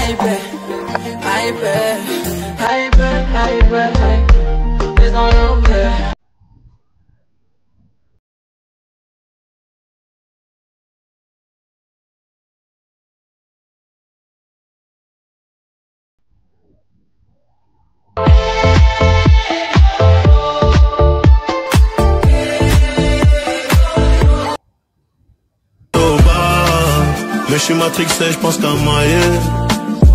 hyper, hyper, hyper, hyper, hyper. It's not over. Mais je suis matrixé, je pense qu'à mailler.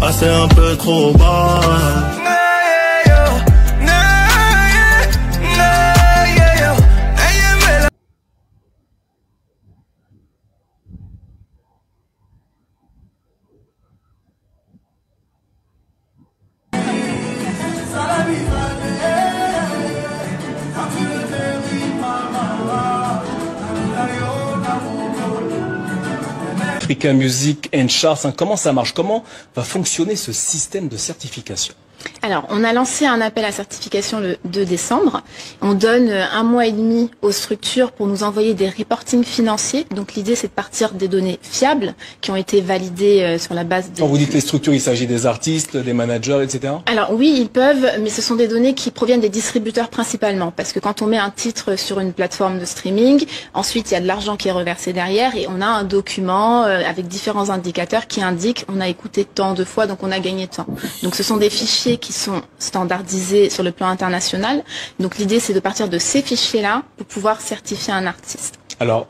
Ah, c'est un peu trop bas. Africa Music and Charts, hein, comment ça marche? Comment va fonctionner ce système de certification? Alors, on a lancé un appel à certification le 2 décembre. On donne 1 mois et demi aux structures pour nous envoyer des reportings financiers. Donc, l'idée, c'est de partir des données fiables qui ont été validées sur la base des... Quand vous dites les structures, il s'agit des artistes, des managers, etc. Alors oui, ils peuvent, mais ce sont des données qui proviennent des distributeurs principalement. Parce que quand on met un titre sur une plateforme de streaming, ensuite, il y a de l'argent qui est reversé derrière et on a un document avec différents indicateurs qui indiquent on a écouté tant de fois, donc on a gagné tant. Donc, ce sont des fichiers qui sont standardisés sur le plan international. Donc l'idée, c'est de partir de ces fichiers-là pour pouvoir certifier un artiste. Alors,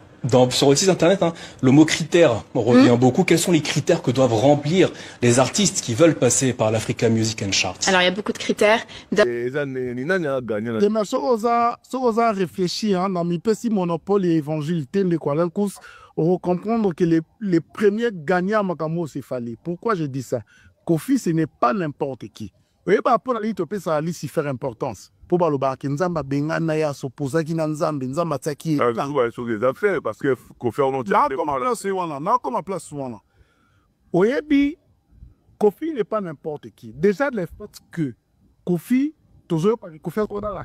sur votre site internet, hein, le mot critère revient beaucoup. Quels sont les critères que doivent remplir les artistes qui veulent passer par l'Africa Music and Charts? Alors, il y a beaucoup de critères. Demain, ça réfléchir dans mes petits monopoles et évangile, on va comprendre que les premiers gagnants, c'est Fally. Pourquoi je dis ça? Kofi, ce n'est pas n'importe qui. Vous voyez, pour la liste, ça a super importance. Pour le bar, Nzamba Bengana ya s'opposer qui Nzamba, Nzamba Taki. Sur des affaires, parce que Kofi, on a dit. Comment place Wana. Vous voyez, Kofi n'est pas n'importe qui. Déjà, le fait que Kofi, toujours, Kofi,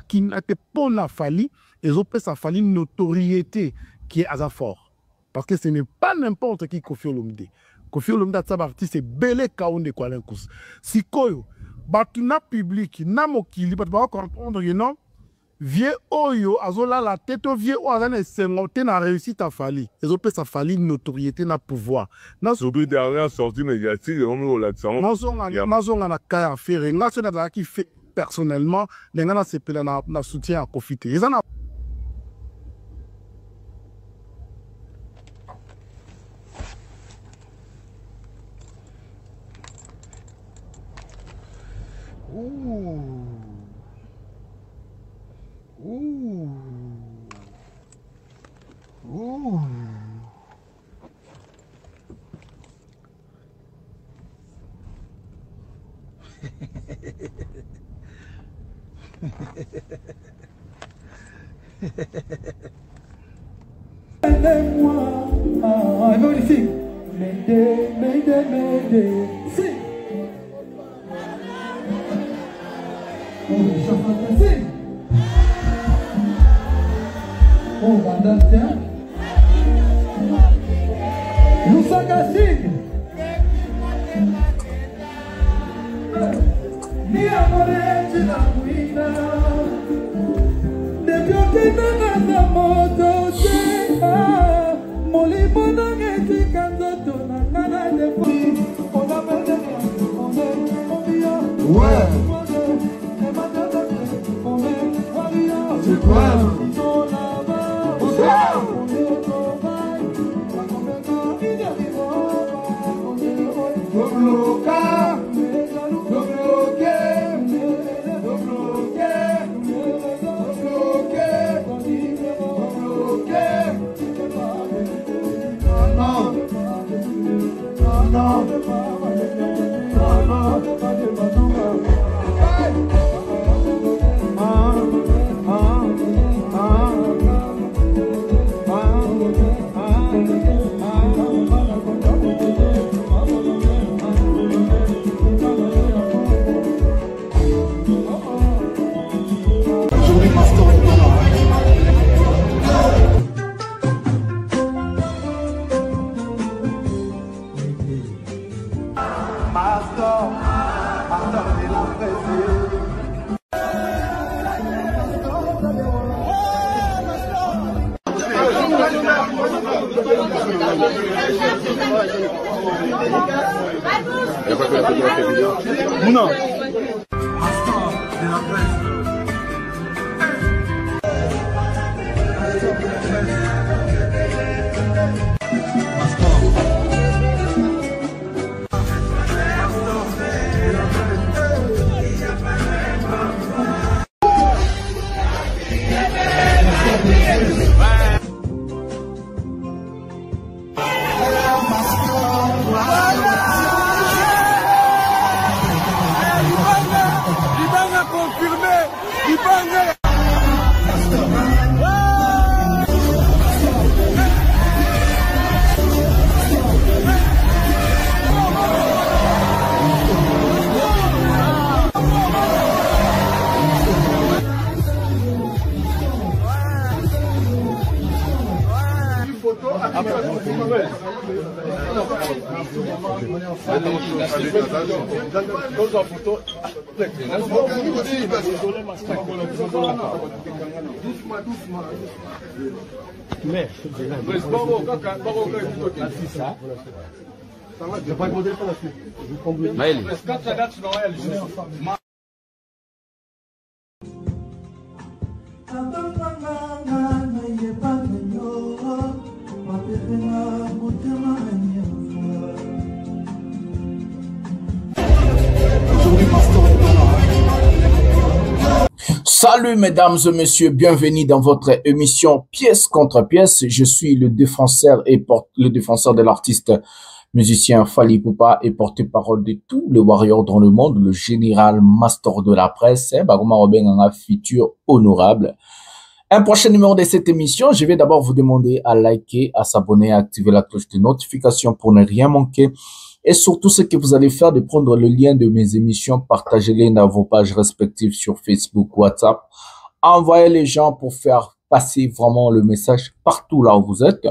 qui n'a été pour la Fally, et ça Fally une notoriété qui est assez fort. Parce que ce n'est pas n'importe qui Kofi Olomide. Kofi Olomide a artiste belé kaonde kwa lenkus. Si koyo batuna public na mokili bat ba comprendre you know vieux oyo azola la tête vieux o azana sengote na réussite à Fally. Ezo pe sa Fally notoriété na pouvoir. Na sobi derrière sortie médiatique on nous la descend. Mazonga na kaya faire nga so na ki fait personnellement lenga na sepela na soutien à Kofi te. Ezana Ooh. Ooh. Ooh. Aidez-moi, magnifique. M'aider, si. Oh, madame, tiens. Nous s'engagons. Ni amore ci la guida. De piotena na moto se. Moli bonange ti canto na nana de fui. On a perdu. Ouais. C'est quoi? Non. Salut mesdames et messieurs, bienvenue dans votre émission Pièce contre pièce. Je suis le défenseur de l'artiste musicien Fally Ipupa et porte-parole de tous les warriors dans le monde, le général master de la presse, un futur honorable. Un prochain numéro de cette émission, je vais d'abord vous demander à liker, à s'abonner, à activer la cloche de notification pour ne rien manquer. Et surtout, ce que vous allez faire, de prendre le lien de mes émissions, partagez-les dans vos pages respectives sur Facebook, WhatsApp. Envoyez les gens pour faire passer vraiment le message partout là où vous êtes.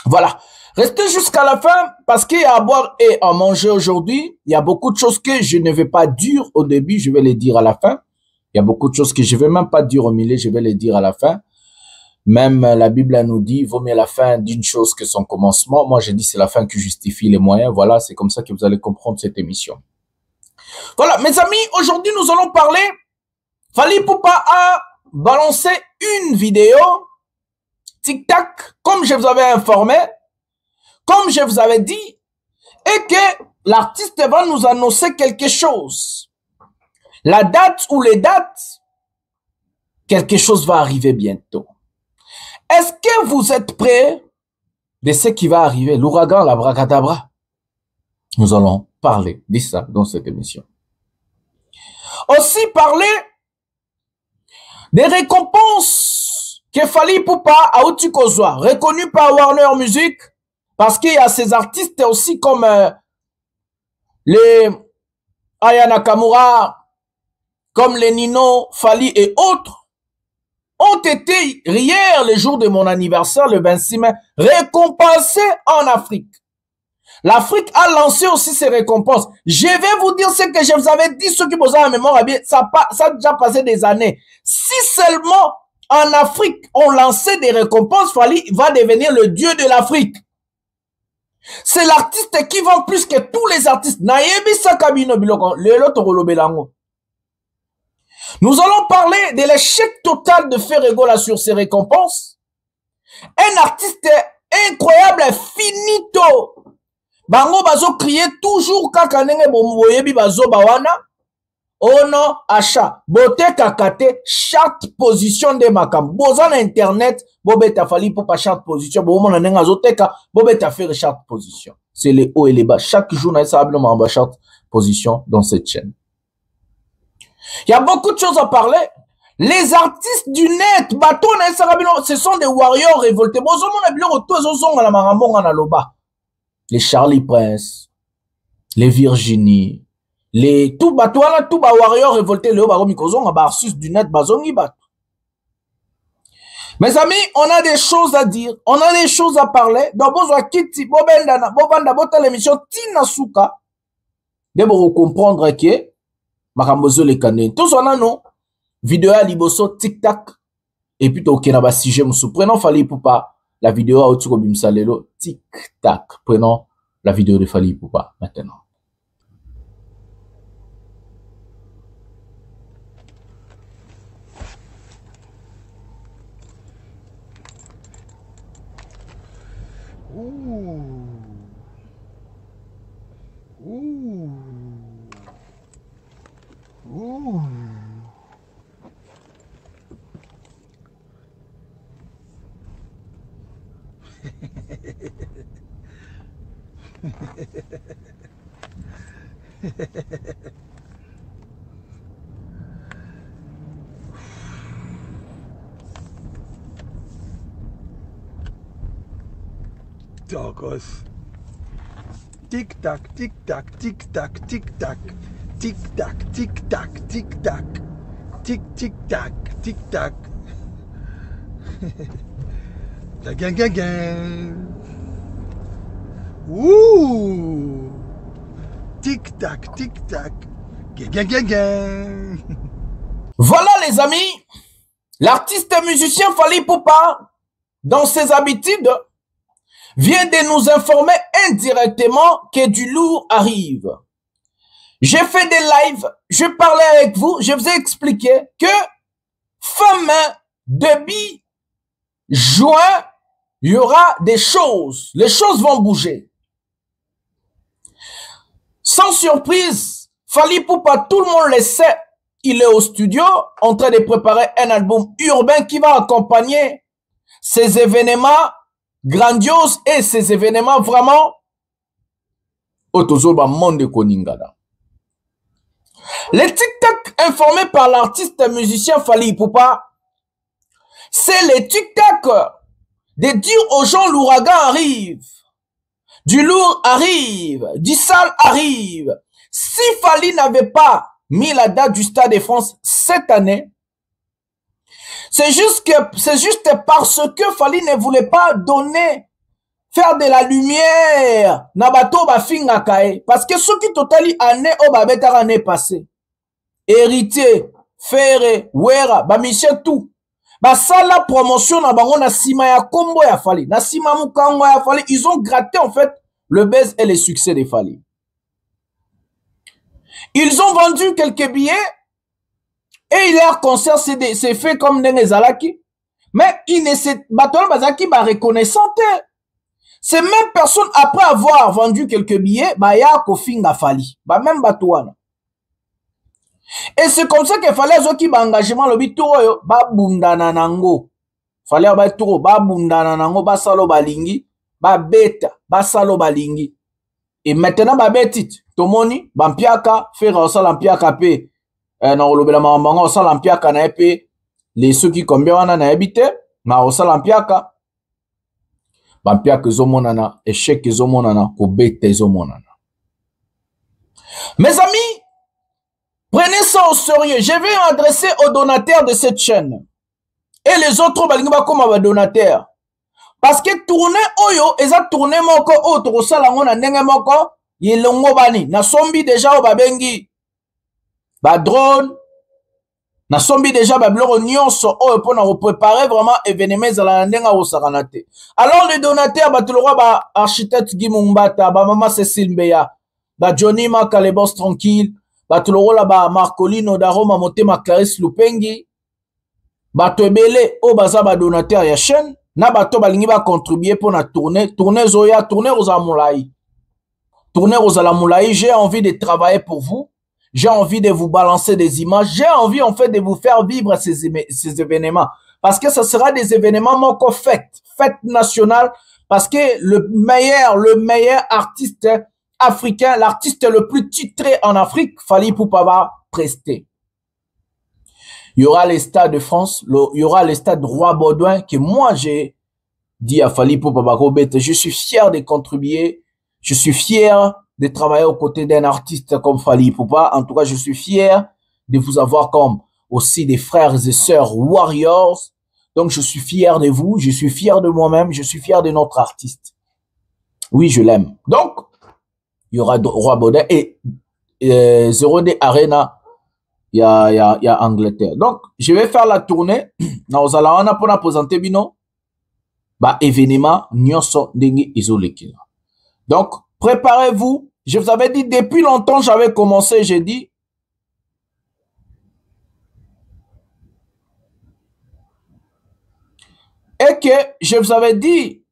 Voilà. Restez jusqu'à la fin parce qu'il y a à boire et à manger aujourd'hui. Il y a beaucoup de choses que je ne vais pas dire au début, je vais les dire à la fin. Il y a beaucoup de choses que je vais même pas dire au milieu, je vais les dire à la fin. Même la Bible nous dit, vaut mieux la fin d'une chose que son commencement. Moi, je dis c'est la fin qui justifie les moyens. Voilà, c'est comme ça que vous allez comprendre cette émission. Voilà, mes amis, aujourd'hui, nous allons parler. Fally Ipupa a balancé une vidéo TikTok, comme je vous avais informé, comme je vous avais dit, et que l'artiste va nous annoncer quelque chose. La date ou les dates, quelque chose va arriver bientôt. Est-ce que vous êtes prêts de ce qui va arriver? L'ouragan, la bracadabra. Nous allons parler de ça dans cette émission. Aussi parler des récompenses que Fally Ipupa a Outikozwa, reconnu par Warner Music, parce qu'il y a ces artistes aussi comme les Aya Nakamura, comme les Nino, Fally et autres, ont été hier, le jour de mon anniversaire, le 26 mai, récompensés en Afrique. L'Afrique a lancé aussi ses récompenses. Je vais vous dire ce que je vous avais dit, ceux qui posent la mémoire, ça a déjà passé des années. Si seulement en Afrique, on lançait des récompenses, Fally va devenir le dieu de l'Afrique. C'est l'artiste qui vend plus que tous les artistes. Nous allons parler de l'échec total de Ferregola sur ses récompenses. Un artiste incroyable, finito. Bango bazo crier toujours kakanenge bomboyebi bazo bawana. Ono achat, beauté kakate, charte position de makam. Bozan internet, bobeta Fally Ipupa charte position. Bomona nenga zoteka, bobeta faire charte position. C'est les hauts et les bas. Chaque jour, n'a pas en charte position dans cette chaîne. Il y a beaucoup de choses à parler. Les artistes du net, ce sont des warriors révoltés. Les Charlie Prince, les Virginie, les tout warriors révoltés, les artistes du net, mes amis, on a des choses à dire, on a des choses à parler. Donc, l'émission Tinasuka, de vous comprendre que makambozo le kané. Tous on a non vidéo à liboso TikTok et puis to kenaba sujet musu prenons Fally Ipupa la vidéo à Otsuko Bimsalelo, tic-tac. Prenons la vidéo de Fally Ipupa maintenant. Tacos. Tic-tac, tic-tac, tic-tac, tic-tac. Tic-tac, tic-tac, tic-tac. Tic-tic-tac, tic-tac. La gang gang gang. Ouh. Tic-tac, tic-tac. Gang gang gang. Voilà les amis, l'artiste musicien Fally Ipupa, dans ses habitudes, vient de nous informer indirectement que du lourd arrive. J'ai fait des lives, je parlais avec vous, je vous ai expliqué que fin mai, début juin, il y aura des choses. Les choses vont bouger. Sans surprise, Fally Ipupa, tout le monde le sait, il est au studio en train de préparer un album urbain qui va accompagner ces événements grandioses et ces événements vraiment autozoba monde koningala. Les TikTok informés par l'artiste musicien Fally Ipupa, c'est les TikTok de dire aux gens l'ouragan arrive, du lourd arrive, du sale arrive. Si Fally n'avait pas mis la date du Stade de France cette année, c'est juste parce que Fally ne voulait pas donner, faire de la lumière, nabato ba finga kae, parce que ceux qui totali année au babetara année passée, héritier, Ferre, Wera, ba Michel tout, ba sala promotion na bango na sima ya kombo ya Fally, na sima mukango ya Fally, ils ont gratté en fait le buzz et le succès de Fally. Ils ont vendu quelques billets et leur concert s'est fait comme Nenezalaki. Mais il ne s'est pas reconnaissant. Ces mêmes personnes, après avoir vendu quelques billets, ya kofinga Fally. Même Batouana. Et c'est comme ça qu'il fallait qu'ils aient engagement le bituro ba bundana nango. Fallait ba turo ba bundana nango ba salo balingi ba beta ba salo balingi. Et maintenant ba betit tomoni bampiaka faire osala mpiaka pe na olobela mambanga osala mpiaka na pe les ceux qui combien wana na habité ma osala mpiaka bampiaka ezomonana échec ezomonana ko beta ezomonana. Mes amis, prenez ça au sérieux. Je vais m'adresser aux donateurs de cette chaîne et les autres balinga comme donateurs. Parce que tourner oyo, eza tourner moko autre au salango na ndenge moko, yelongo bani. Na sombi déjà au babengi, ba drone, na sombi déjà ba bloro nyonso oyo pour na préparer vraiment événement za la ndenga au saranate. Alors les donateurs ba tulora ba architecte Gimumbata, ba maman Cécile Mbeya, ba Johnny Makalebos tranquille, ba tulora ba Marcolino Daroma Motema Clarisse Lupengi, ba tebele o baza ba donateur ya chaîne. Na bato balingi ba contribuer pour na tourner zoya, tourner aux amoulaï. Tourner aux amoulaï, j'ai envie de travailler pour vous. J'ai envie de vous balancer des images. J'ai envie en fait de vous faire vivre ces événements. Parce que ce sera des événements moko fête nationale. Parce que le meilleur artiste africain, l'artiste le plus titré en Afrique, Fally Ipupa va prester. Il y aura les stades de France, il y aura les stades Roi Baudouin que moi j'ai dit à Fally Ipupa Bakobete. Je suis fier de contribuer, je suis fier de travailler aux côtés d'un artiste comme Fally Ipupa. En tout cas, je suis fier de vous avoir comme aussi des frères et sœurs warriors. Donc, je suis fier de vous, je suis fier de moi-même, je suis fier de notre artiste. Oui, je l'aime. Donc, il y aura Roi Baudouin et 0D Arena. Il y a Angleterre. Donc, je vais faire la tournée. Nous allons présenter Bino. ba événement nyonso ndenge ezolekela. Donc préparez-vous. Je vous avais dit depuis longtemps, j'avais commencé, j'ai dit et que je vous avais dit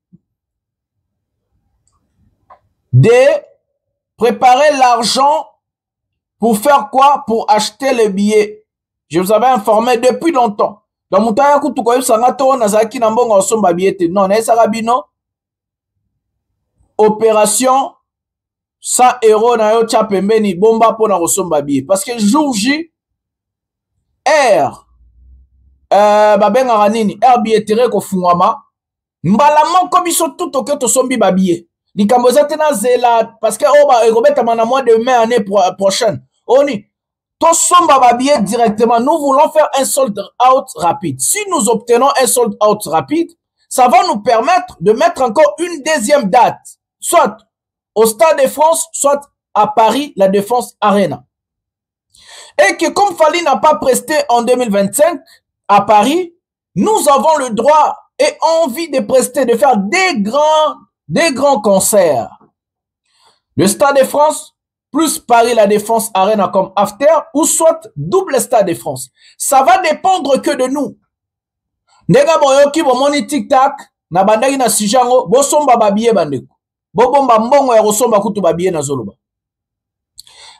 de préparer l'argent pour faire quoi? Pour acheter les billets. Je vous avais informé depuis longtemps. Donc, moutaya kutu kwa sangato nazaki na mbongo osomba billet. Non, na sarabino. Opération 100 € na yo tia pembeni bomba pour na osomba billet. Parce que jour J, air babenga nini? Air billetterie ko fungwama. Mbala moko biso tout oke to sombi ba billet. Likambo za tena zela parce que oba ekobeta na mois de mai année prochaine. Oni to somba ba billet directement. Nous voulons faire un sold out rapide. Si nous obtenons un sold out rapide, ça va nous permettre de mettre encore une deuxième date, soit au Stade de France, soit à Paris, la Défense Arena. Et que comme Fally n'a pas presté en 2025 à Paris, nous avons le droit et envie de prester, de faire des grands concerts. Le Stade de France, plus Paris, la Défense Arena comme after, ou soit double Stade de France. Ça va dépendre que de nous. Nega boyoki bomoni tic-tac, na bandaki na sijango, bosomba babiye bandeko. Bobomba mbongo ya rosomba kutu babiye na zoloba.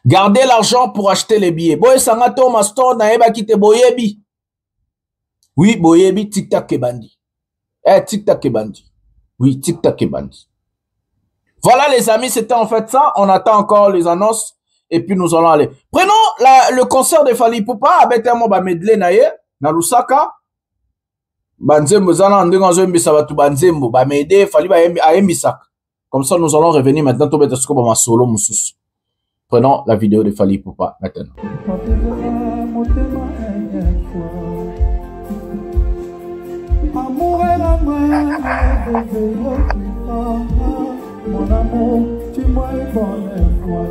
Gardez l'argent pour acheter les billets. Boye sangato mastor na eba kite boyebi. Oui, boyebi tic-tac ke bandi. Tic-tac ke bandi. Oui, tic-tac ke bandi. Voilà les amis, c'était en fait ça. On attend encore les annonces et puis nous allons aller. Prenons le concert de Fally Ipupa avec un mot medley naye na Lusaka. Banzembo zana ndenga zo mbisa batu banzembo ba mede Fally ba ayembisaka. Comme ça nous allons revenir maintenant to beta sko ba solo mususu. Prenons la vidéo de Fally Ipupa maintenant. Mon amour, tu m'as eu bonne fois.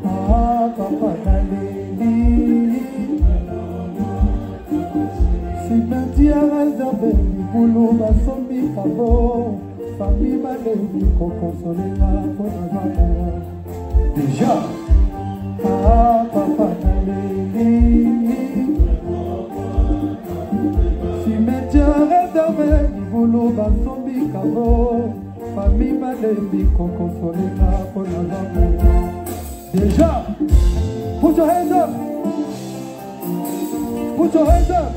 Ah, papa Naleli. Si Nadia Razabé, Boulou, Basombi, Fabo, famille Malévi, qu'on consolera pour la maman. Déjà, ah, papa Naleli. Si Nadia Razabé, Boulou, Basombi, Fabo, famille Malévi, qu'on consolera pour la maman. Déjà, put your hands up. Put your hands up.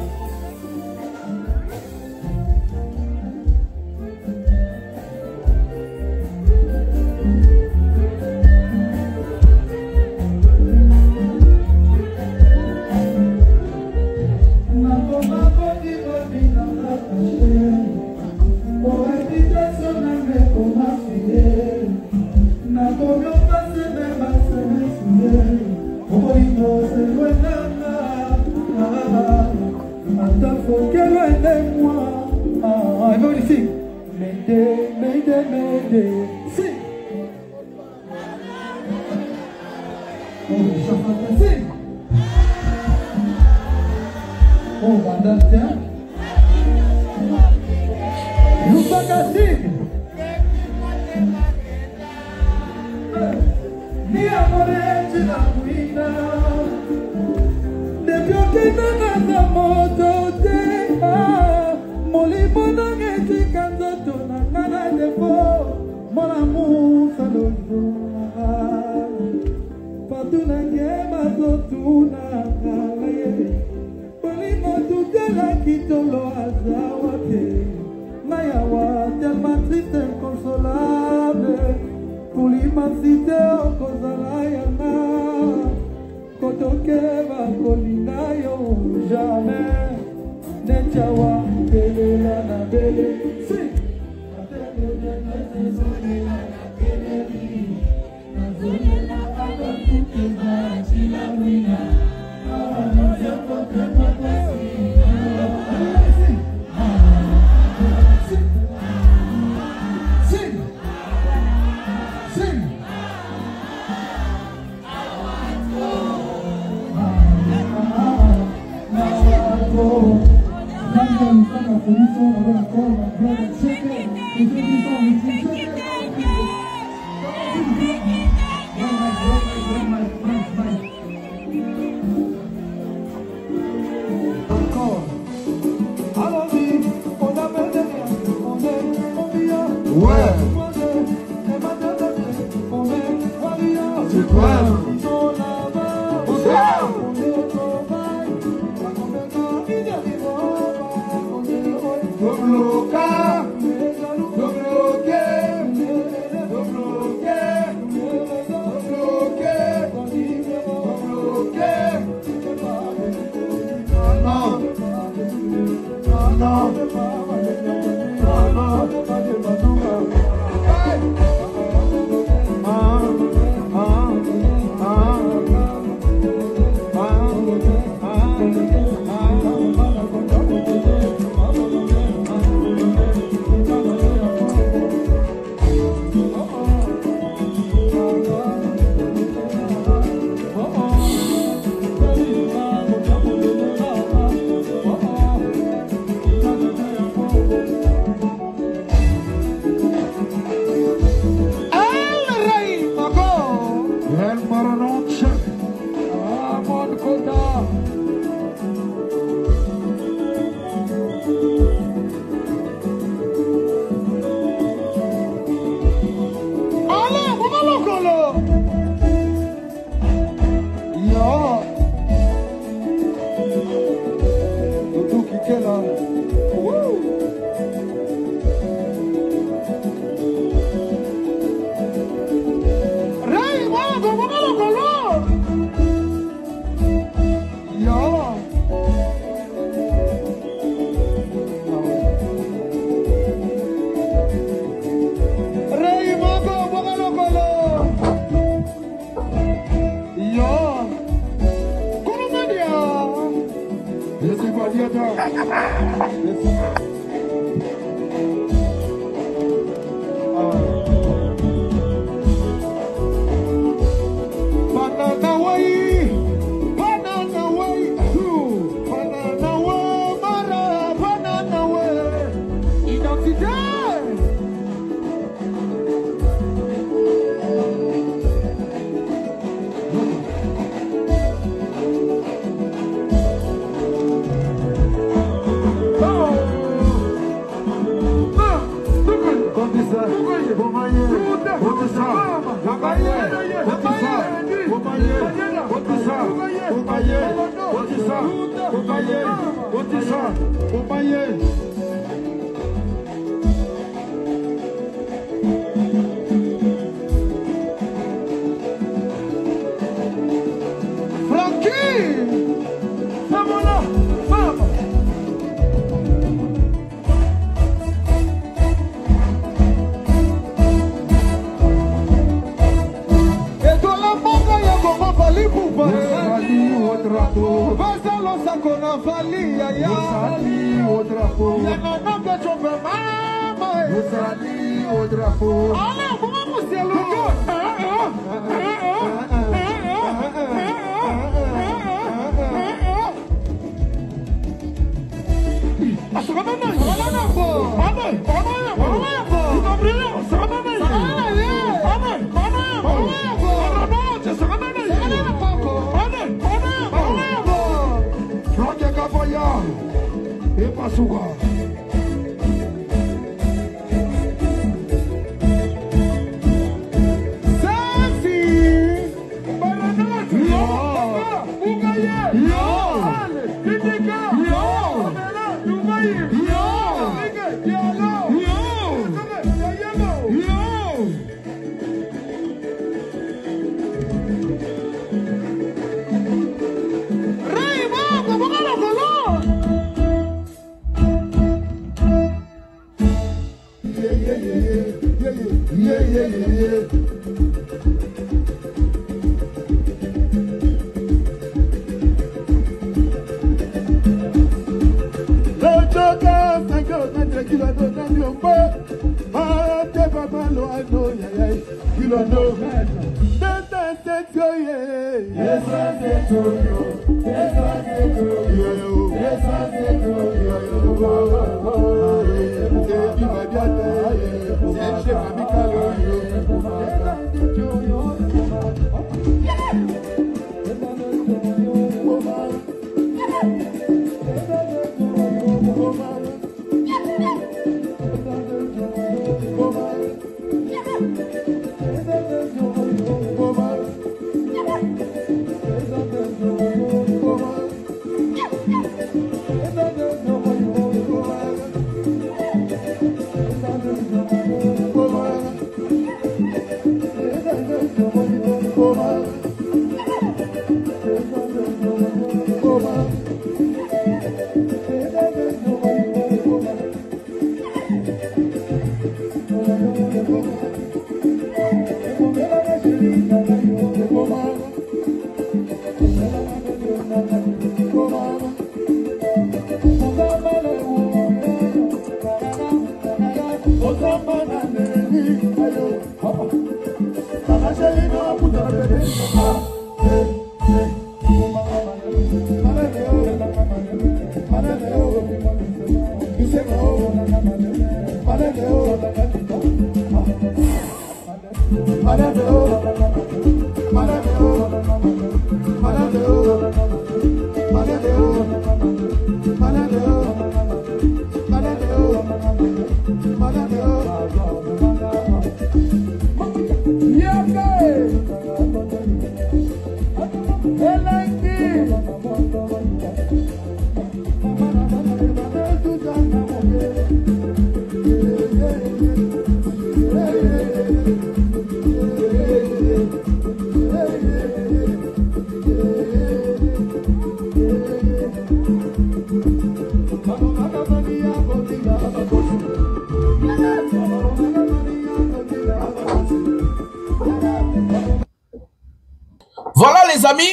Voilà les amis,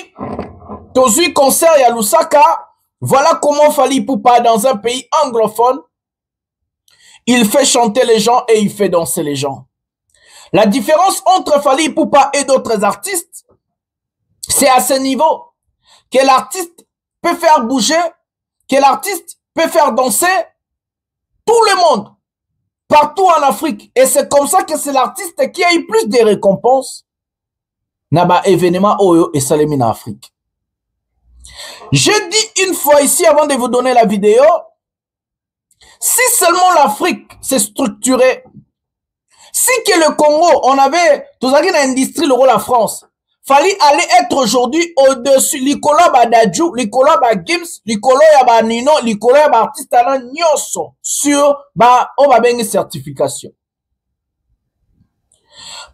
Tozui concert à Lusaka. Voilà comment Fally Ipupa dans un pays anglophone, il fait chanter les gens et il fait danser les gens. La différence entre Fally Ipupa et d'autres artistes, c'est à ce niveau que l'artiste peut faire bouger, que l'artiste peut faire danser tout le monde, partout en Afrique. Et c'est comme ça que c'est l'artiste qui a eu plus de récompenses dans événement Oyo et Salemi en Afrique. Je dis une fois ici avant de vous donner la vidéo, si seulement l'Afrique s'est structurée, si que le Congo, on avait, tout ça qui dans l'industrie, le rôle la France, fallait aller être aujourd'hui au-dessus, l'icolo badadjou, l'icolo gims, l'icolo yaba nino, l'icolo yaba artiste à nyoso, sur, on va bien une certification.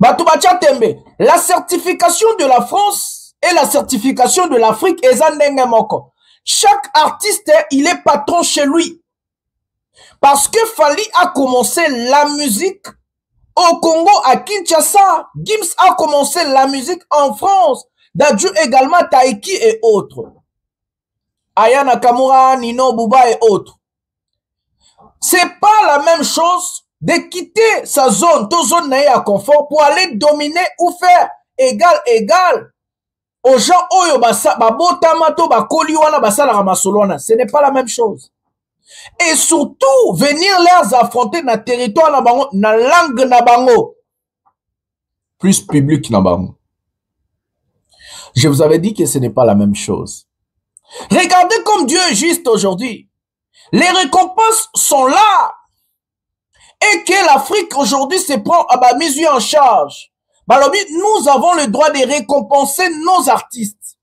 La certification de la France et la certification de l'Afrique est moko. Chaque artiste, il est patron chez lui. Parce que Fally a commencé la musique au Congo, à Kinshasa. Gims a commencé la musique en France. Dadju également, Taiki et autres. Aya Nakamura, Nino, Bouba et autres. C'est pas la même chose de quitter sa zone, toute zone à confort pour aller dominer ou faire égal aux gens oyo babotamato bakoli wana basala ramasolona. Ce n'est pas la même chose. Et surtout venir les affronter na territoire na bango, na langue na bango, plus public na bango. Je vous avais dit que ce n'est pas la même chose. Regardez comme Dieu est juste aujourd'hui. Les récompenses sont là. Et que l'Afrique aujourd'hui se prend à la mise en charge. Nous avons le droit de récompenser nos artistes.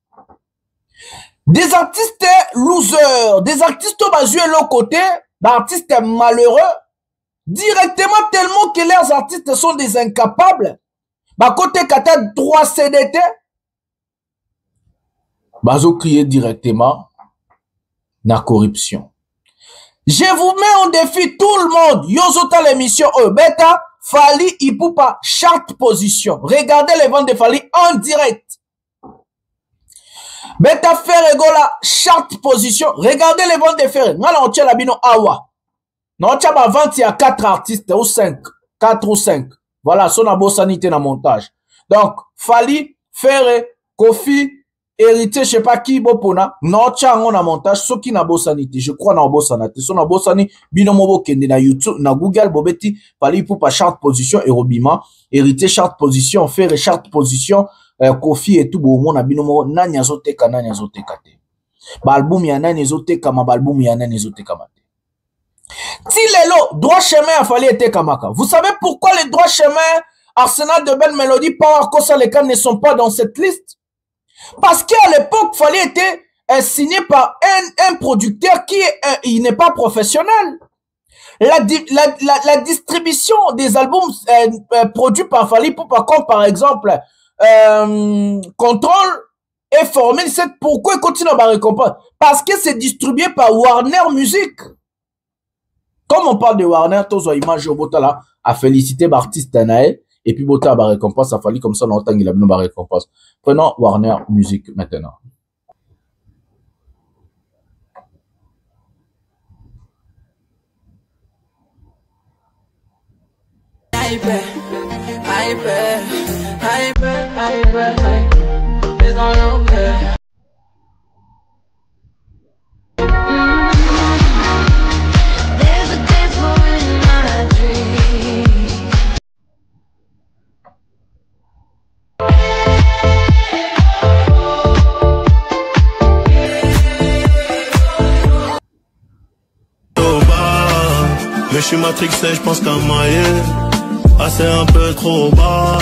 Des artistes losers, des artistes basés de l'autre côté, d'artistes malheureux, directement tellement que leurs artistes sont des incapables. Côté kata droit CDT, bazo crier directement la corruption. Je vous mets en défi tout le monde. Yozota l'émission Beta, Fally Ipupa, charte position. Regardez les ventes de Fally en direct. Beta Ferregola, charte position. Regardez les ventes de Ferre. Nala on tient la bino awa. Non, tient ma vente, il y a 4 artistes ou 5. 4 ou 5. Voilà, son abo sanité dans montage. Donc, Fally, Ferre, Kofi, héritier, je sais pas qui, bopona, non, tcha, on a montage, ce qui n'a beau sanité, je crois n'a beau sanité, son a beau sanité, binomo kende na YouTube, na Google, bobeti, Fally Ipupa charte position, Erobima, héritier charte position, Ferre charte position, Kofi et tout, bon, na binomo, nanya zoteka te. Balbum ya nanya zoteka, ma balbum ya nanya zoteka mate. Si Lelo, droit chemin a fallu être Kamaka. Vous savez pourquoi les droits chemin, Arsenal de Belle Mélodie, Power Kosa Lekan ne sont pas dans cette liste? Parce qu'à l'époque, il fallait être signé par un producteur qui il n'est pas professionnel. La distribution des albums produits par Fally Ipupa, comme par exemple Control et Formule 7, pourquoi il continue à récompense? Parce que c'est distribué par Warner Music. Comme on parle de Warner, tous les images au Botala a félicité l'artiste Nae et puis Bota a récompense, a fallu comme ça dans le temps qu'il a bien récompense. Prenons Warner Music maintenant. Mais je suis matrixé, je pense qu'à mailler. Ah, c'est un peu trop bas.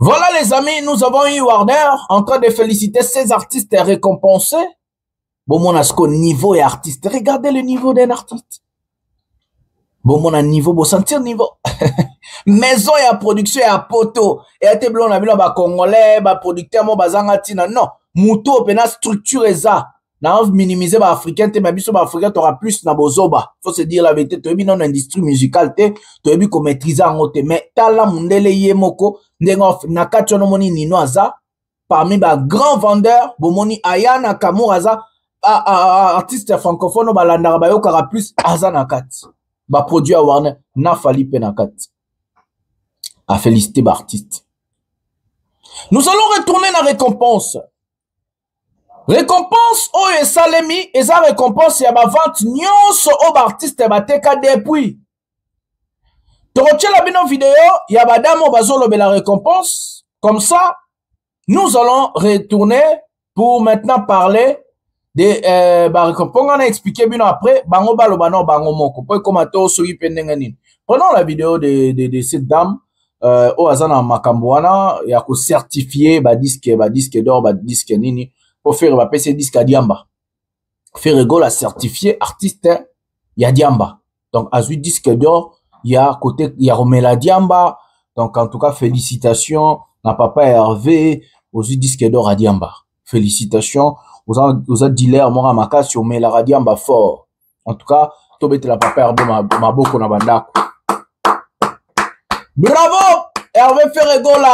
Voilà les amis, nous avons eu Warner en train de féliciter ces artistes récompensés. Bon, mon asco niveau et artiste. Regardez le niveau d'un artiste. Bon, mon niveau, bon sentir niveau. Maison et à production et à poteau. Et à te blon, on a vu là, congolais, producteur, mon bazanga tina. Non, mouto, pena structure et ça. N'a minimiser ba africain, te mabiso ba africain, t'auras plus na bozoba. Faut se dire la vérité, tu as vu dans l'industrie musicale, tu as vu qu'on maîtrise en haute. Mais t'as la mundele yemoko, n'engof, nakatio no moni nino aza, parmi ba grands vendeurs, bomoni ayana kamuraza, artiste francophone, ba landara ba yokara plus aza nakat. Ba produit à Warner, na fali penakat. A féliciter ba artiste. Nous allons retourner dans la récompense. Récompense o esalemi eza récompense ya ba vente nyonso o ba artiste bateka depuis. Torochela bino vidéo ya ba damo bazolo la récompense. Comme ça, nous allons retourner pour maintenant parler de ba récompense. On a expliqué bino après bango balo bano bango moko. Po komato so yipendenga nini. Prenons la vidéo de cette dame o azana makambwana ya ko certifier ba disque d'or ba disque nini. Pour faire un PC disque à Diamba. Faire rigolo à certifier artiste, il y a Diamba. Donc, à ce disque d'or, il y a côté, il y a Romela Diamba. Donc, en tout cas, félicitations à papa Hervé, aux disques d'or à Diamba. Félicitations aux dealers, moi, Maka, sur Romela Diamba fort. En tout cas, tu bête la papa Hervé, ma boko na bandako. Bravo! Hervé fait rigolo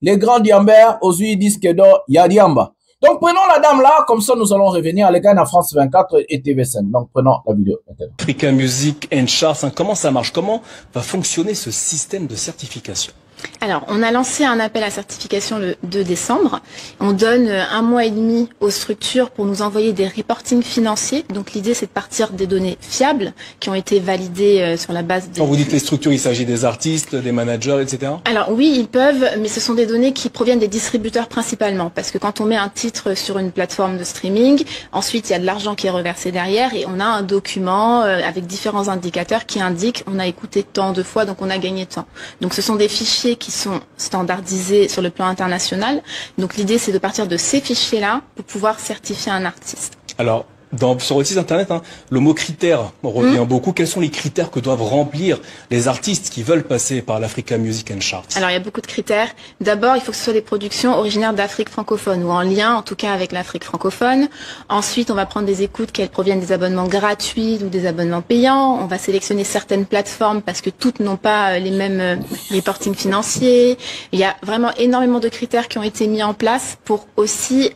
les grands Diambers, aux disques d'or, il y a Diamba. Donc, prenons la dame là, comme ça, nous allons revenir à l'écran à France 24 et TV5. Donc, prenons la vidéo maintenant. Africa Music and Charts, hein, comment ça marche? Comment va fonctionner ce système de certification? Alors, on a lancé un appel à certification le 2 décembre. On donne 1 mois et demi aux structures pour nous envoyer des reportings financiers. Donc, l'idée, c'est de partir des données fiables qui ont été validées sur la base des... Quand vous dites les structures, il s'agit des artistes, des managers, etc. Alors, oui, ils peuvent, mais ce sont des données qui proviennent des distributeurs principalement. Parce que quand on met un titre sur une plateforme de streaming, ensuite, il y a de l'argent qui est reversé derrière et on a un document avec différents indicateurs qui indiquent on a écouté tant de fois, donc on a gagné tant. Donc, ce sont des fichiers qui sont standardisés sur le plan international. Donc l'idée, c'est de partir de ces fichiers-là pour pouvoir certifier un artiste. Alors, Sur votre site internet, hein, le mot critère revient beaucoup. Quels sont les critères que doivent remplir les artistes qui veulent passer par l'Africa Music and Charts? Alors, il y a beaucoup de critères. D'abord, il faut que ce soit des productions originaires d'Afrique francophone ou en lien, en tout cas, avec l'Afrique francophone. Ensuite, on va prendre des écoutes qu'elles proviennent des abonnements gratuits ou des abonnements payants. On va sélectionner certaines plateformes parce que toutes n'ont pas les mêmes reporting financiers. Il y a vraiment énormément de critères qui ont été mis en place pour aussi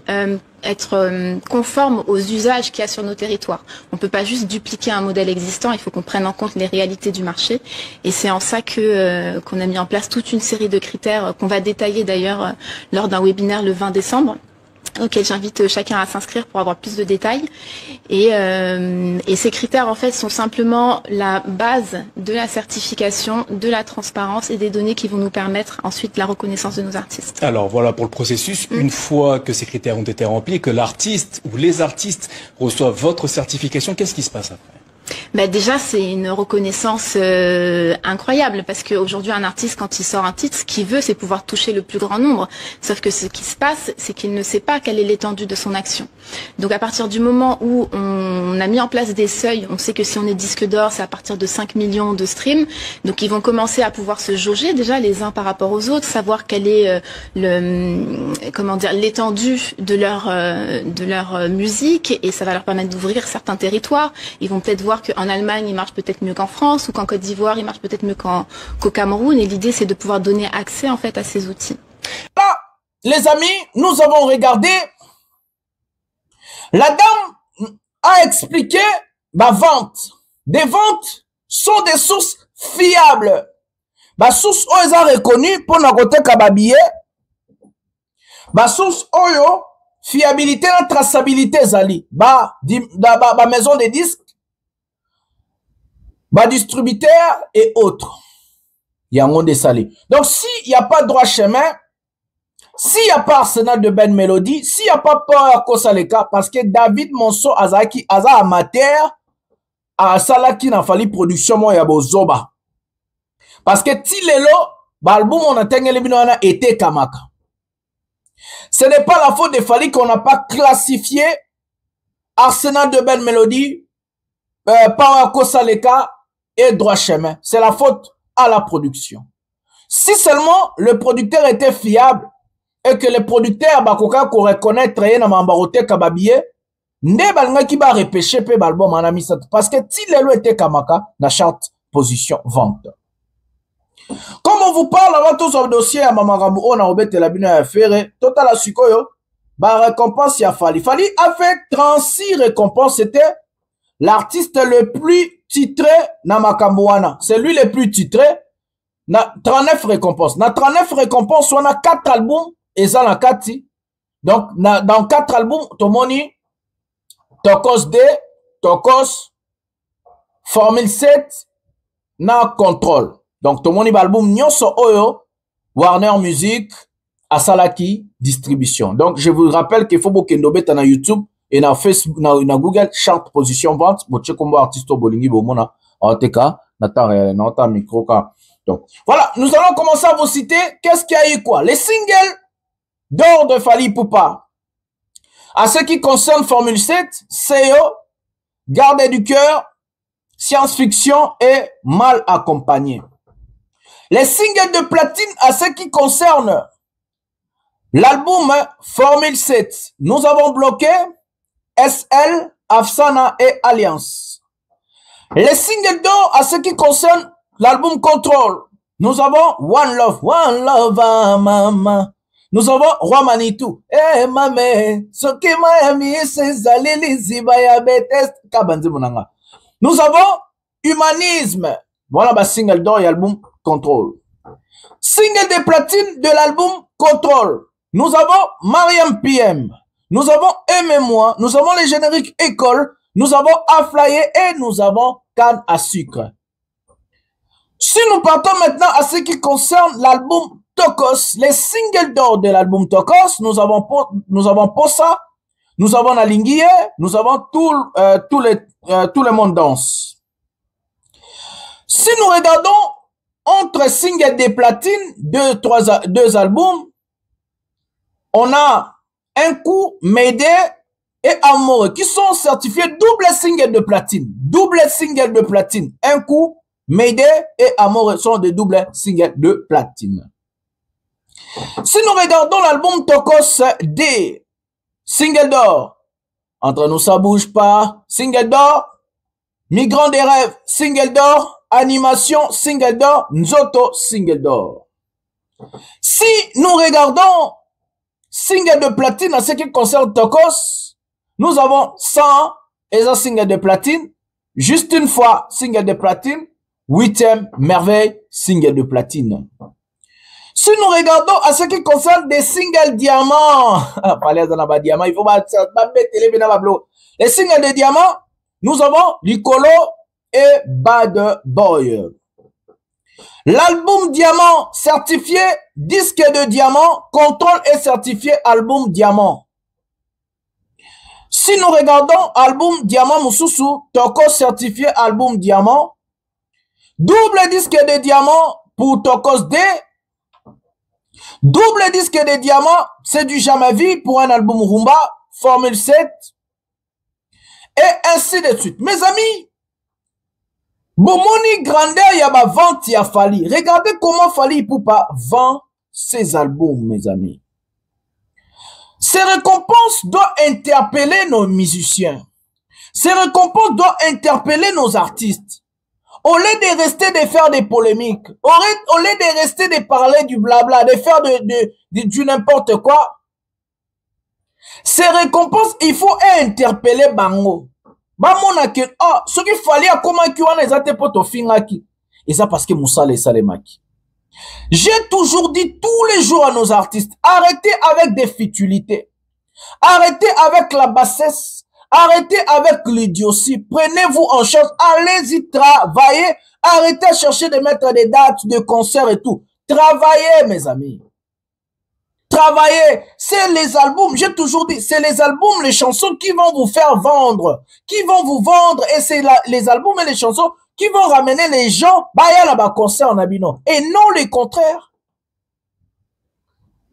être conforme aux usages qu'il y a sur nos territoires. On peut pas juste dupliquer un modèle existant, il faut qu'on prenne en compte les réalités du marché. Et c'est en ça que qu'on a mis en place toute une série de critères qu'on va détailler d'ailleurs lors d'un webinaire le 20 décembre. Auquel j'invite chacun à s'inscrire pour avoir plus de détails. Et ces critères, en fait, sont simplement la base de la certification, de la transparence et des données qui vont nous permettre ensuite la reconnaissance de nos artistes. Alors voilà pour le processus. Une fois que ces critères ont été remplis, que l'artiste ou les artistes reçoivent votre certification, qu'est-ce qui se passe après? Ben déjà, c'est une reconnaissance incroyable parce qu'aujourd'hui, un artiste, quand il sort un titre, ce qu'il veut, c'est pouvoir toucher le plus grand nombre. Sauf que ce qui se passe, c'est qu'il ne sait pas quelle est l'étendue de son action. Donc, à partir du moment où on a mis en place des seuils, on sait que si on est disque d'or, c'est à partir de 5 millions de streams. Donc, ils vont commencer à pouvoir se jauger déjà les uns par rapport aux autres, savoir quelle est l'étendue de leur musique, et ça va leur permettre d'ouvrir certains territoires. Ils vont peut-être voir qu'en Allemagne, il marche peut-être mieux qu'en France, ou qu'en Côte d'Ivoire, il marche peut-être mieux qu'au Cameroun. Et l'idée, c'est de pouvoir donner accès, en fait, à ces outils. Là, les amis, nous avons regardé. La dame a expliqué ma vente. Des ventes sont des sources fiables. Ma source oyo est reconnue pour notre côté kababiye. Ma source oyo, fiabilité et traçabilité zali. Ba maison de disques. Bah, distributeur et autres. Il y a un monde de salé. Donc, s'il n'y a pas droit chemin, s'il n'y a pas Arsenal de Ben Melody, s'il n'y a pas Power Kosaleka, parce que David Monso Azaki, Aza amateur, à Salaki n'a fallu production, moi, y'a bozoba. Parce que Tilelo, l'album, on a tenu le été Kamaka. Ce n'est pas la faute de Fali qu'on n'a pas classifié Arsenal de Ben Melody, Power Kosaleka, et droit chemin. C'est la faute à la production. Si seulement le producteur était fiable et que le producteur bakoka ko reconnaître na mambarote kababiye, nde balanga ki ba repêcher pe balbum en ami parce que si lelo était kamaka na charte position vente. Comme on vous parle avant tous au dossier à mamarambu on a obete la bino ya faire total a sikoyo ba récompense ya Fali a fait 36 récompenses. C'était l'artiste le plus titré na Makambuana. C'est lui le plus titré. Na 39 récompenses. Na 39 récompenses, on a 4 albums et ça na 4. Donc, dans 4 albums, Tomoni, Tokos D, Tokos, Formule 7, na Control. Donc, Tomoni album Nyonso Oyo, Warner Music, Asalaki, distribution. Donc, je vous rappelle qu'il faut beaucoup de na YouTube. Et na Facebook, na Google, charte position vente, boche combo artisto bolingi bomona, en TK, nata micro ka. Donc, voilà, nous allons commencer à vous citer, qu'est-ce qu'il y a eu quoi? Les singles d'or de Fali Ipupa. À ce qui concerne Formule 7, CEO, Garde du cœur, Science-fiction et Mal accompagné. Les singles de platine à ce qui concerne l'album Formule 7, nous avons bloqué SL, Afsana et Alliance. Les singles d'or à ce qui concerne l'album Control, nous avons One Love, ah, mama. Nous avons Roi Manitou, eh mamé, soki Miami, c'est Zalili Zibaya Betest, Kabanzi Monanga. Nous avons Humanisme, voilà ma single d'or et album Control. Single de platine de l'album Control, nous avons Mariam PM. Nous avons Aimez-moi, nous avons les génériques École, nous avons Aflaye et nous avons Canne à sucre. Si nous partons maintenant à ce qui concerne l'album Tokos, les singles d'or de l'album Tokos, nous avons Posa, nous avons Nalinguie, nous avons tout le monde danse. Si nous regardons entre singles des platines, deux albums, on a un coup Médé et Amoureux, qui sont certifiés double single de platine. Double single de platine. Un coup, Mayday et Amoureux sont des doubles singles de platine. Si nous regardons l'album Tokos D, single d'or, Entre nous ça bouge pas, single d'or, Migrant des rêves, single d'or, Animation, single d'or, Nzoto, single d'or. Si nous regardons single de platine en ce qui concerne Tokos, nous avons 100 et un single de platine, juste une fois single de platine, 8e merveille, single de platine. Si nous regardons à ce qui concerne des singles diamants, il faut les singles de diamants, nous avons Licolo et Bad Boy. L'album diamant certifié disque de diamant, Contrôle est certifié album diamant. Si nous regardons album diamant Moussousou, Toko certifié album diamant, double disque de diamant pour Tokos D, double disque de diamant, c'est du jamais vu pour un album Rumba, Formule 7, et ainsi de suite. Mes amis, Bomoni grandeur, y'a ma vente, y'a Fally. Regardez comment Fally Ipupa vend ses albums, mes amis. Ces récompenses doivent interpeller nos musiciens. Ces récompenses doivent interpeller nos artistes. Au lieu de rester de faire des polémiques, au lieu de rester de parler du blabla, de faire du n'importe quoi, ces récompenses, il faut interpeller Bango. Bamona ke ce qu'il fallait à comment qui on les a te poto fingaki. Et ça parce que Moussa les salemaki. J'ai toujours dit tous les jours à nos artistes, arrêtez avec des futilités. Arrêtez avec la bassesse. Arrêtez avec l'idiotie. Prenez-vous en charge. Allez-y travailler. Arrêtez de chercher de mettre des dates de concerts et tout. Travaillez, mes amis. Travailler, c'est les albums, j'ai toujours dit, c'est les albums, les chansons qui vont vous faire vendre, qui vont vous vendre, et c'est les albums et les chansons qui vont ramener les gens, concert en abino, et non le contraire.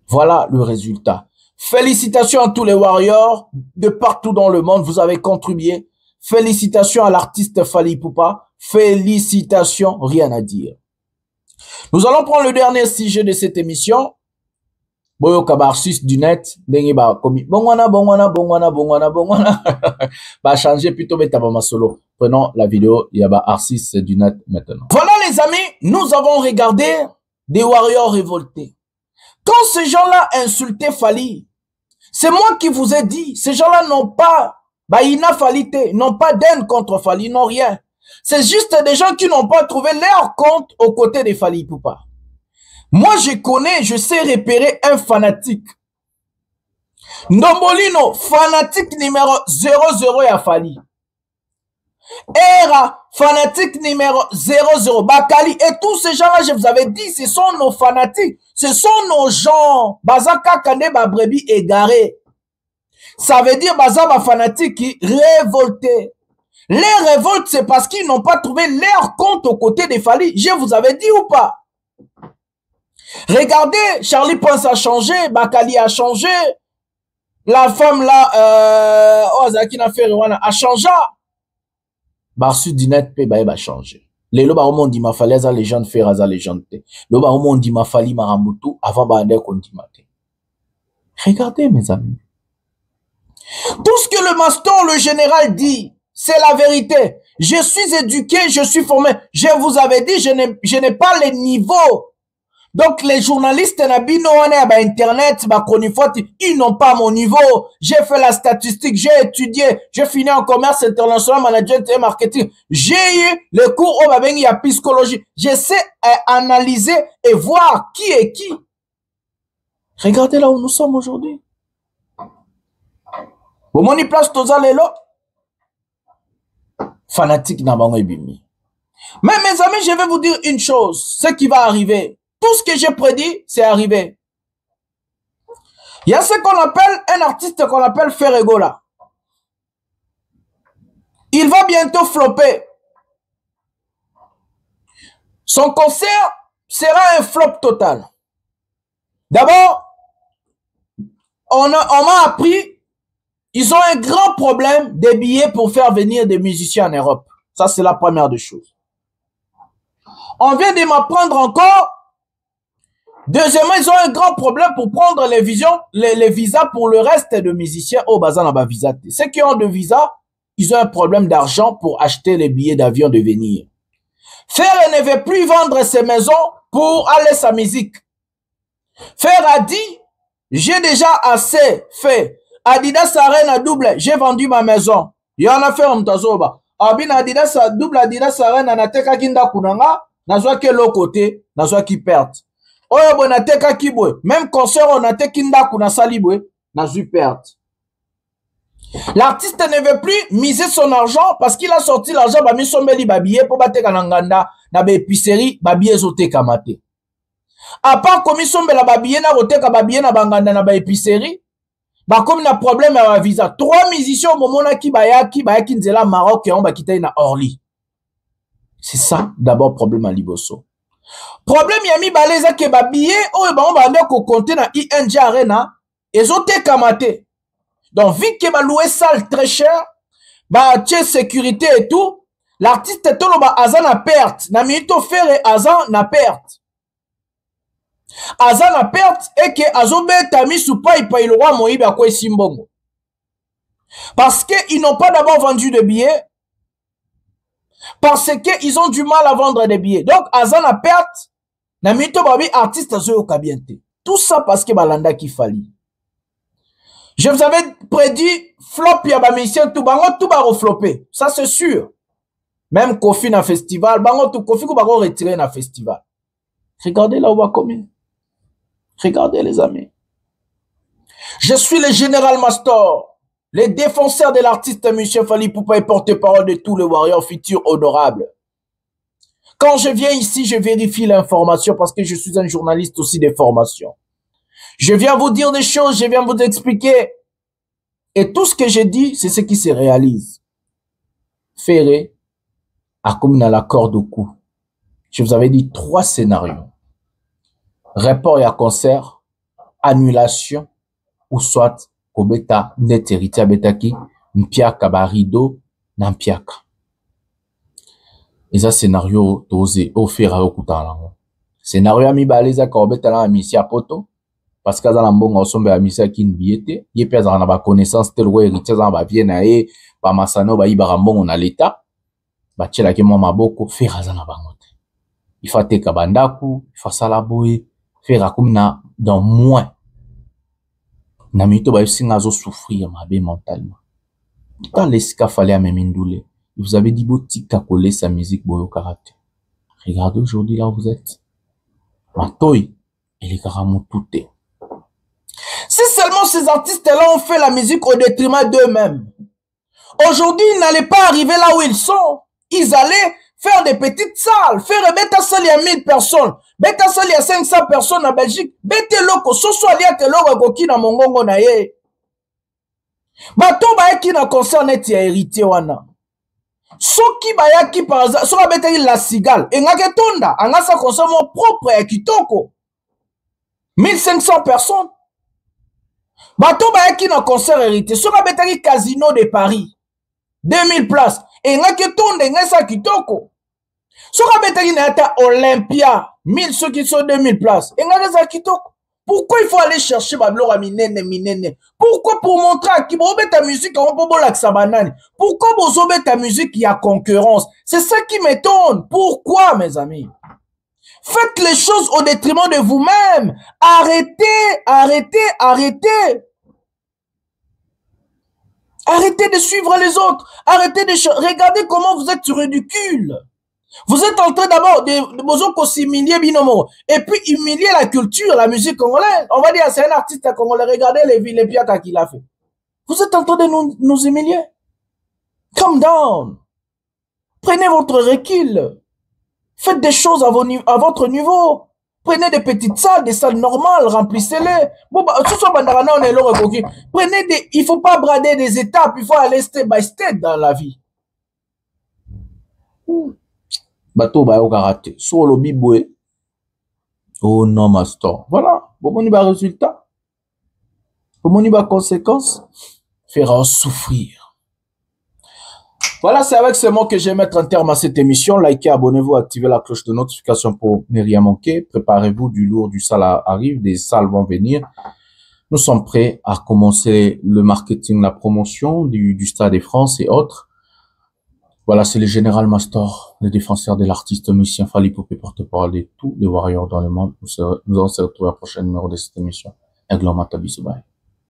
Voilà le résultat. Félicitations à tous les warriors de partout dans le monde, vous avez contribué. Félicitations à l'artiste Fally Ipupa. Félicitations, rien à dire. Nous allons prendre le dernier sujet de cette émission. Boyo Kabarsis du net, dengi ba komi. Bongwana. Ba changer plutôt metaba solo. Prenons la vidéo, il y a ba Arsis du net maintenant. Voilà les amis, nous avons regardé des warriors révoltés. Quand ces gens-là insultaient Fally, c'est moi qui vous ai dit, ces gens-là n'ont pas, inafalité, n'ont pas d'haine contre Fally, n'ont rien. C'est juste des gens qui n'ont pas trouvé leur compte aux côtés de Fally Ipupa. Moi, je connais, je sais repérer un fanatique. Ndombolino, fanatique numéro 00 à Fally. Era, fanatique numéro 00. Bakali, et tous ces gens-là, je vous avais dit, ce sont nos fanatiques. Ce sont nos gens. Bazaka Kane Babrebi égaré. Ça veut dire Bazaba fanatique qui révolté. Les révoltes, c'est parce qu'ils n'ont pas trouvé leur compte aux côtés des Fally. Je vous avais dit ou pas? Regardez, Charlie pense à changer, Bakali a changé, la femme là, Zakina Ferrewana a changé. Barsu Dinet Pe va changer. Les loba au monde dit ma falaise à légende faire à légende. Loba au monde dit ma fali marambutu avant bander kontimate. Regardez mes amis. Tout ce que le maston, le général dit, c'est la vérité. Je suis éduqué, je suis formé. Je vous avais dit, je n'ai pas les niveaux. Donc, les journalistes, internet, ils n'ont pas mon niveau. J'ai fait la statistique, j'ai étudié, j'ai fini en commerce international, management et marketing. J'ai eu le cours au Babengi à psychologie. Je sais analyser et voir qui est qui. Regardez là où nous sommes aujourd'hui. Vous m'en place tous les lots. Fanatique n'a pas bimi. Mais mes amis, je vais vous dire une chose. Ce qui va arriver. Tout ce que j'ai prédit, c'est arrivé. Il y a ce qu'on appelle, un artiste qu'on appelle Ferregola. Il va bientôt flopper. Son concert sera un flop total. D'abord, on m'a appris ils ont un grand problème des billets pour faire venir des musiciens en Europe. Ça, c'est la première des choses. On vient de m'apprendre encore. Deuxièmement, ils ont un grand problème pour prendre les visas pour le reste de musiciens au bazar na visa. Ceux qui ont de visa, ils ont un problème d'argent pour acheter les billets d'avion de venir. Faire ne veut plus vendre ses maisons pour aller sa musique. Faire a dit, j'ai déjà assez fait. Adidas Arena double, j'ai vendu ma maison. Il y en a fait un tazoba. Abin Adidas double Adidas Arena na teka kinda kunanga, nazwa ke l'autre côté, nazwa qui perd. Oyo bo na teka kibwe, même concert on a teka kinda kuna salibwe, nazwa perd. L'artiste ne veut plus miser son argent parce qu'il a sorti l'argent ba misombeli ba billet pour bateka na nganda na ba épicerie ba billet zoteka mate. À part comme misombela ba billet na roteka ba billet na banganda na ba épicerie, bah comme na problème à la visa. 3 musiciens au moment qui bayaki nzela Maroc et on va quitter na Orly. C'est ça d'abord problème à Liboso. Problème yami baleza ke ba billet o ba on va ande ko compter na ING Arena ezote kamate. Donc vu que ba louer salle très cher, ba tche sécurité et tout, l'artiste tolo ba azan na perte, na minute faire azan na perte. Azan a perte et que azobe tami soupa ipa ilwa moibe à quoi simbongo. Parce qu'ils n'ont pas d'abord vendu de billets. Parce qu'ils ont du mal à vendre des billets. Donc Azan a perte. Na mito babi artiste azo kabiente. Tout ça parce que balanda qui fali. Je vous avais prédit flop ya ba musicien tout bango tout ba reflopper. Ça c'est sûr. Même Kofi na festival, bango tout Kofi ko ba retirer na festival. Regardez là où va combien. Regardez les amis. Je suis le général Mastor, le défenseur de l'artiste M. Fally Ipupa et porte-parole de tous les warriors futurs honorables. Quand je viens ici, je vérifie l'information parce que je suis un journaliste aussi de formation. Je viens vous dire des choses, je viens vous expliquer. Et tout ce que je dis, c'est ce qui se réalise. Ferré a comme dans l'accord de coup. Je vous avais dit 3 scénarios. Report et à concert, annulation, ou soit kobeta net héritier betaki, mpiaka barido, na mpiaka. Et ça scénario dosé, offert à okuta lango. Scénario ami baleza kobeta la misia poto, parce que dans la mbongo sombe a misia kin biete, ye pesa na ba connaissance tel wa héritier za ba viena e, ba masano ba ibara mbongo na l'état, ba tchela ke mwa maboko, faire za na bangote. Il faut te kabandaku, il faut sala boye, faire comme na dans moins na mito ba singa zo souffrir mabe mentalement quand les ska fallait à memindule vous avez dit botika coller sa musique boyo karaté. Regardez aujourd'hui là où vous êtes matoy et les karamoutouté. Si seulement ces artistes là ont fait la musique au détriment d'eux-mêmes, aujourd'hui ils n'allaient pas arriver là où ils sont. Ils allaient faire des petites salles, faire bêta salle à 1000 personnes, bêta salle à 500 personnes en Belgique, bêta loko, soso alia te loko goki na mongongo na ye. Bato ba ki na concert net ya héritier wana. Soki ba ya ki par exemple, soka bêta la cigale, et nga ke tonda, anga sa concert mon propre ya kitoko. 1500 personnes. Bato ba ki na concert héritier, soka bêta ki Casino de Paris. 2000 places. Et nga ke tonda, nga sa kitoko. Soka betaki na yata Olympia, 1000 ceux qui sont 2000 places. Et nga za kitoko. Pourquoi il faut aller chercher bablora minene? Pourquoi pour montrer à qui bobe ta musique on peut bola que banane? Pourquoi bozobe ta musique il y a concurrence? C'est ça qui m'étonne. Pourquoi mes amis? Faites les choses au détriment de vous-même. Arrêtez. Arrêtez de suivre les autres. Arrêtez de regardez comment vous êtes ridicule. Vous êtes en train d'abord de s'humilier binomo et puis humilier la culture, la musique congolaise. On va dire c'est un artiste congolais. Regardez les piatas qu'il a fait. Vous êtes en train de nous humilier. Calm down. Prenez votre recul. Faites des choses à votre niveau. Prenez des petites salles, des salles normales, remplissez-les. Bon, prenez il faut pas brader des étapes, il faut aller step by step dans la vie. Bateau ba karaté. Sur le biboué. Oh non, master. Voilà. Bon, on y va résultat. Bon, on y va conséquence. fera souffrir. Voilà, c'est avec ces mots que je vais mettre un terme à cette émission. Likez, abonnez-vous, activez la cloche de notification pour ne rien manquer. Préparez-vous, du lourd, du sale arrive, des sales vont venir. Nous sommes prêts à commencer le marketing, la promotion du Stade de France et autres. Voilà, c'est le Général Mastor, le défenseur de l'artiste musicien Fally Ipupa, porte-parole de tous les warriors dans le monde. Nous allons se retrouver à la prochaine numéro de cette émission. Un grand bisous, bye.